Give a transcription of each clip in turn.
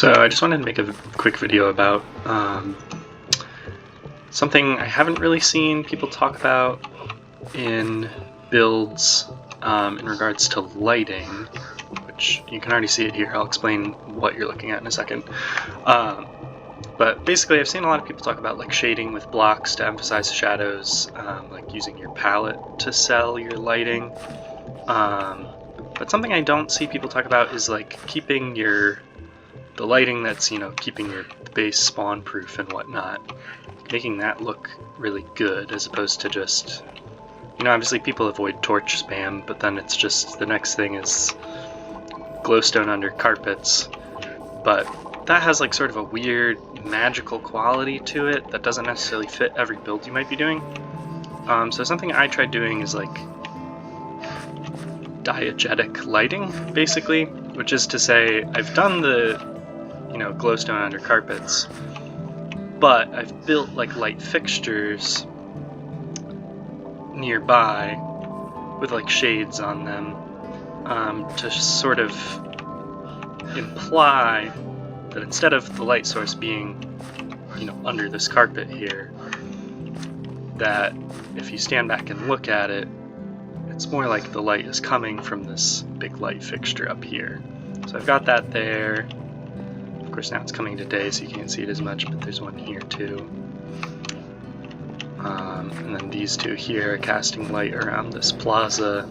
So I just wanted to make a quick video about something I haven't really seen people talk about in builds in regards to lighting, which you can already see it here. I'll explain what you're looking at in a second. But basically I've seen a lot of people talk about like shading with blocks to emphasize shadows, like using your palette to sell your lighting. But something I don't see people talk about is like keeping the lighting that's, keeping your base spawn proof and whatnot, making that look really good as opposed to just, obviously people avoid torch spam, but then it's just the next thing is glowstone under carpets. But that has like sort of a weird magical quality to it that doesn't necessarily fit every build you might be doing. So something I tried doing is like diegetic lighting, basically, which is to say I've done the glowstone under carpets, but I've built like light fixtures nearby with like shades on them to sort of imply that instead of the light source being under this carpet here, that if you stand back and look at it, it's more like the light is coming from this big light fixture up here. So I've got that there. Of course now it's coming to day so you can't see it as much, but there's one here too. And then these two here are casting light around this plaza.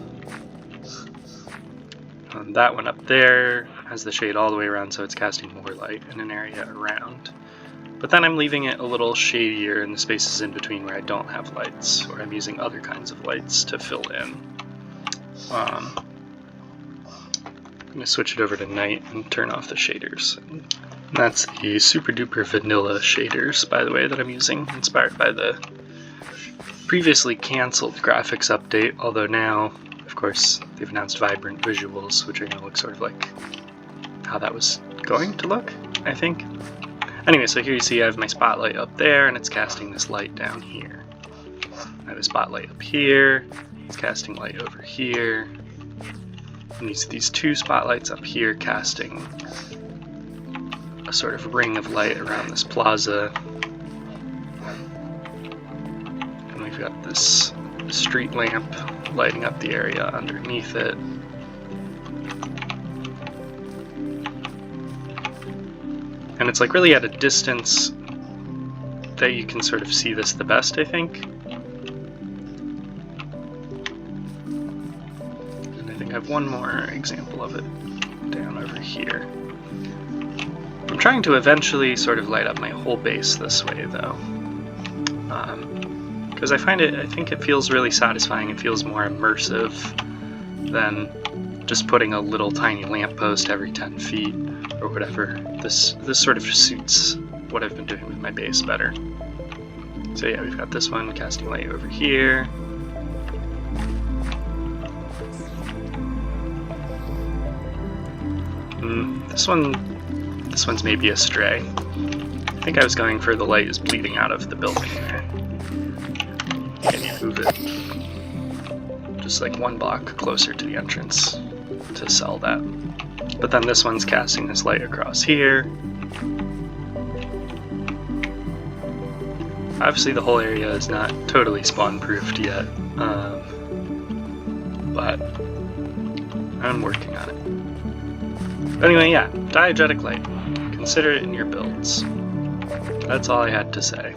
That one up there has the shade all the way around, so it's casting more light in an area around. But then I'm leaving it a little shadier in the spaces in between where I don't have lights, or I'm using other kinds of lights to fill in. I'm going to switch it over to night and turn off the shaders. And that's the super duper vanilla shaders, by the way, that I'm using, inspired by the previously cancelled graphics update, although now, of course, they've announced vibrant visuals, which are going to look sort of like how that was going to look, I think. Anyway, so here you see I have my spotlight up there, and it's casting this light down here. I have a spotlight up here, it's casting light over here. And these two spotlights up here casting a sort of ring of light around this plaza. And we've got this street lamp lighting up the area underneath it. And it's like really at a distance that you can sort of see this the best, I think. And I think I have one more example of it down over here. I'm trying to eventually sort of light up my whole base this way though. Because I think it feels really satisfying. It feels more immersive than just putting a little tiny lamppost every 10 feet or whatever. This sort of suits what I've been doing with my base better. So yeah, we've got this one casting light over here. This one's maybe a stray. I think I was going for the light is bleeding out of the building there. Can you move it just like one block closer to the entrance to sell that? But then this one's casting this light across here. Obviously the whole area is not totally spawn-proofed yet, but I'm working on it. But anyway, yeah, diegetic light. Consider it in your builds. That's all I had to say.